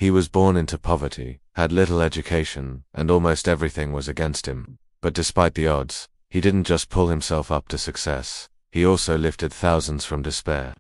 He was born into poverty, had little education, and almost everything was against him. But despite the odds, he didn't just pull himself up to success, he also lifted thousands from despair.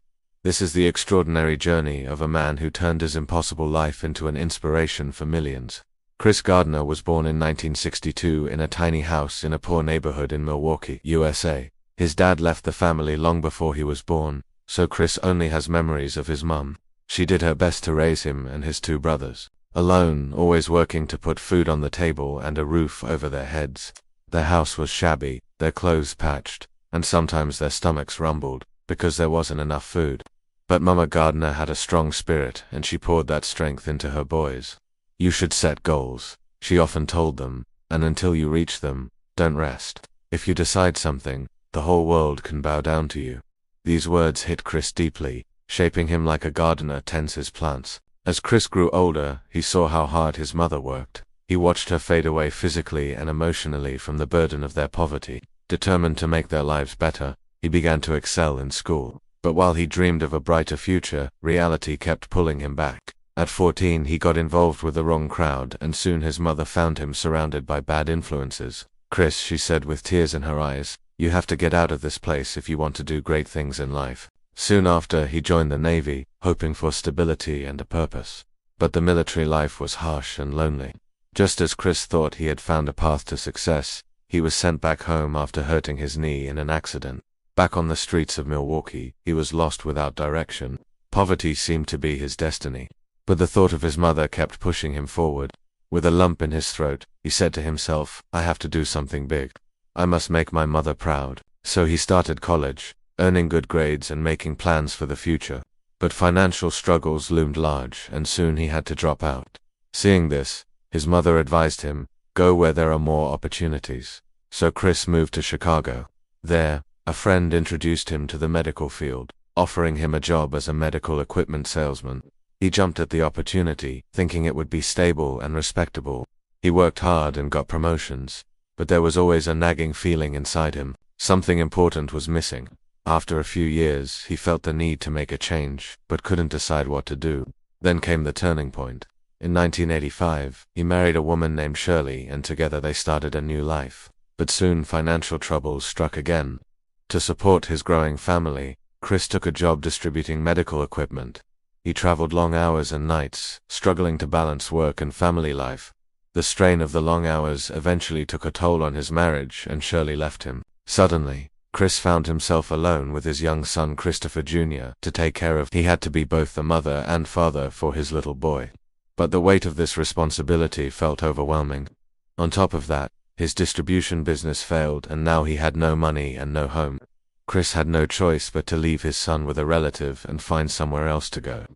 This is the extraordinary journey of a man who turned his impossible life into an inspiration for millions. Chris Gardner was born in 1962 in a tiny house in a poor neighborhood in Milwaukee, USA. His dad left the family long before he was born, so Chris only has memories of his mum. She did her best to raise him and his two brothers, alone, always working to put food on the table and a roof over their heads. Their house was shabby, their clothes patched, and sometimes their stomachs rumbled, because there wasn't enough food. But Mama Gardner had a strong spirit, and she poured that strength into her boys. You should set goals, she often told them, and until you reach them, don't rest. If you decide something, the whole world can bow down to you. These words hit Chris deeply, shaping him like a gardener tends his plants. As Chris grew older, he saw how hard his mother worked. He watched her fade away physically and emotionally from the burden of their poverty. Determined to make their lives better, he began to excel in school. But while he dreamed of a brighter future, reality kept pulling him back. At 14, he got involved with the wrong crowd, and soon his mother found him surrounded by bad influences. Chris, she said with tears in her eyes, you have to get out of this place if you want to do great things in life. Soon after, he joined the Navy, hoping for stability and a purpose. But the military life was harsh and lonely. Just as Chris thought he had found a path to success, he was sent back home after hurting his knee in an accident. Back on the streets of Milwaukee, he was lost without direction. Poverty seemed to be his destiny. But the thought of his mother kept pushing him forward. With a lump in his throat, he said to himself, I have to do something big. I must make my mother proud. So he started college, earning good grades and making plans for the future. But financial struggles loomed large, and soon he had to drop out. Seeing this, his mother advised him, go where there are more opportunities. So Chris moved to Chicago. There, a friend introduced him to the medical field, offering him a job as a medical equipment salesman. He jumped at the opportunity, thinking it would be stable and respectable. He worked hard and got promotions, but there was always a nagging feeling inside him. Something important was missing. After a few years, he felt the need to make a change, but couldn't decide what to do. Then came the turning point. In 1985, he married a woman named Shirley, and together they started a new life. But soon financial troubles struck again. To support his growing family, Chris took a job distributing medical equipment. He traveled long hours and nights, struggling to balance work and family life. The strain of the long hours eventually took a toll on his marriage, and Shirley left him. Suddenly, Chris found himself alone with his young son Christopher Jr. to take care of. He had to be both the mother and father for his little boy. But the weight of this responsibility felt overwhelming. On top of that, his distribution business failed, and now he had no money and no home. Chris had no choice but to leave his son with a relative and find somewhere else to go.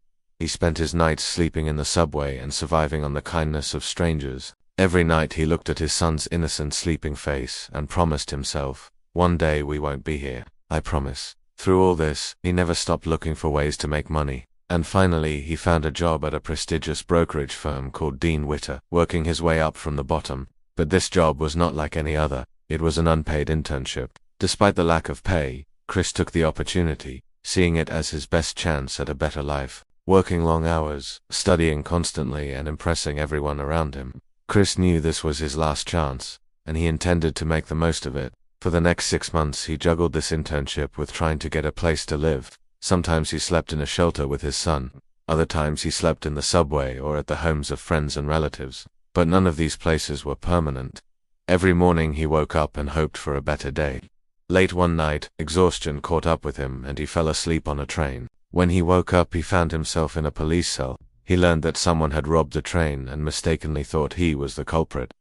He spent his nights sleeping in the subway and surviving on the kindness of strangers. Every night he looked at his son's innocent sleeping face and promised himself, one day we won't be here, I promise. Through all this, he never stopped looking for ways to make money. And finally, he found a job at a prestigious brokerage firm called Dean Witter, working his way up from the bottom. But this job was not like any other. It was an unpaid internship. Despite the lack of pay, Chris took the opportunity, seeing it as his best chance at a better life. Working long hours, studying constantly, and impressing everyone around him. Chris knew this was his last chance, and he intended to make the most of it. For the next 6 months he juggled this internship with trying to get a place to live. Sometimes he slept in a shelter with his son. Other times he slept in the subway or at the homes of friends and relatives. But none of these places were permanent. Every morning he woke up and hoped for a better day. Late one night, exhaustion caught up with him and he fell asleep on a train. When he woke up, he found himself in a police cell. He learned that someone had robbed the train and mistakenly thought he was the culprit.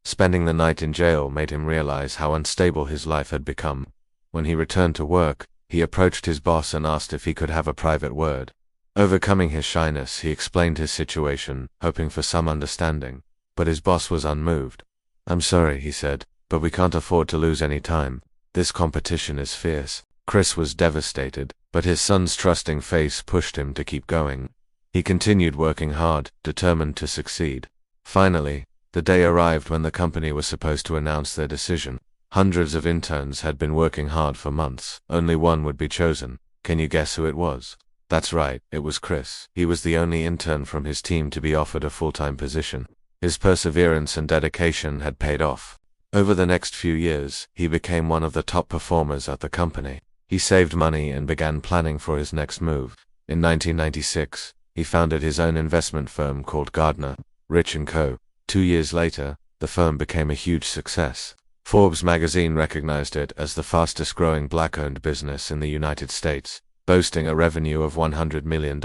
Spending the night in jail made him realize how unstable his life had become. When he returned to work, he approached his boss and asked if he could have a private word. Overcoming his shyness, he explained his situation, hoping for some understanding. But his boss was unmoved. I'm sorry, he said, but we can't afford to lose any time. This competition is fierce. Chris was devastated, but his son's trusting face pushed him to keep going. He continued working hard, determined to succeed. Finally, the day arrived when the company was supposed to announce their decision. Hundreds of interns had been working hard for months. Only one would be chosen. Can you guess who it was? That's right, it was Chris. He was the only intern from his team to be offered a full-time position. His perseverance and dedication had paid off. Over the next few years, he became one of the top performers at the company. He saved money and began planning for his next move. In 1996, he founded his own investment firm called Gardner, Rich & Co. 2 years later, the firm became a huge success. Forbes magazine recognized it as the fastest-growing black-owned business in the United States, boasting a revenue of $100 million.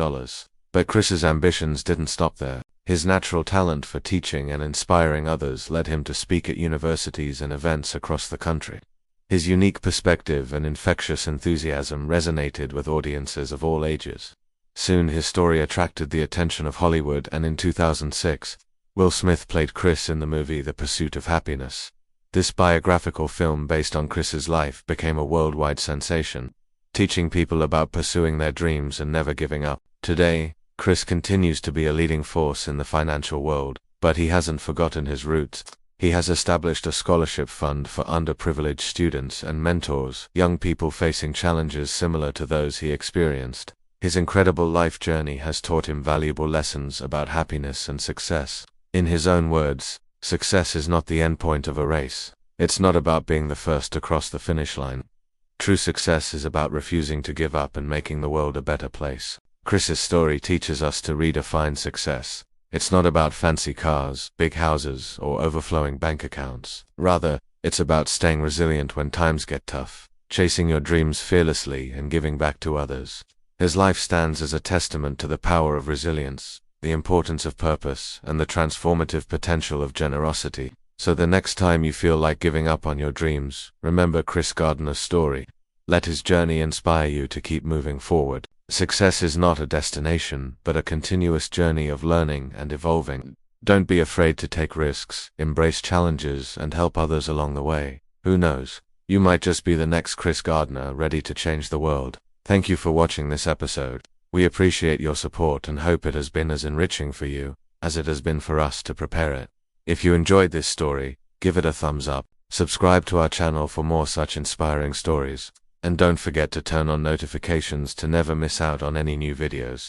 But Chris's ambitions didn't stop there. His natural talent for teaching and inspiring others led him to speak at universities and events across the country. His unique perspective and infectious enthusiasm resonated with audiences of all ages. Soon his story attracted the attention of Hollywood, and in 2006, Will Smith played Chris in the movie The Pursuit of Happiness. This biographical film based on Chris's life became a worldwide sensation, teaching people about pursuing their dreams and never giving up. Today, Chris continues to be a leading force in the financial world, but he hasn't forgotten his roots. He has established a scholarship fund for underprivileged students and mentors young people facing challenges similar to those he experienced. His incredible life journey has taught him valuable lessons about happiness and success. In his own words, success is not the endpoint of a race. It's not about being the first to cross the finish line. True success is about refusing to give up and making the world a better place. Chris's story teaches us to redefine success. It's not about fancy cars, big houses, or overflowing bank accounts. Rather, it's about staying resilient when times get tough, chasing your dreams fearlessly, and giving back to others. His life stands as a testament to the power of resilience, the importance of purpose, and the transformative potential of generosity. So the next time you feel like giving up on your dreams, remember Chris Gardner's story. Let his journey inspire you to keep moving forward. Success is not a destination, but a continuous journey of learning and evolving. Don't be afraid to take risks, embrace challenges, and help others along the way. Who knows? You might just be the next Chris Gardner ready to change the world. Thank you for watching this episode. We appreciate your support and hope it has been as enriching for you as it has been for us to prepare it. If you enjoyed this story, give it a thumbs up, subscribe to our channel for more such inspiring stories, and don't forget to turn on notifications to never miss out on any new videos.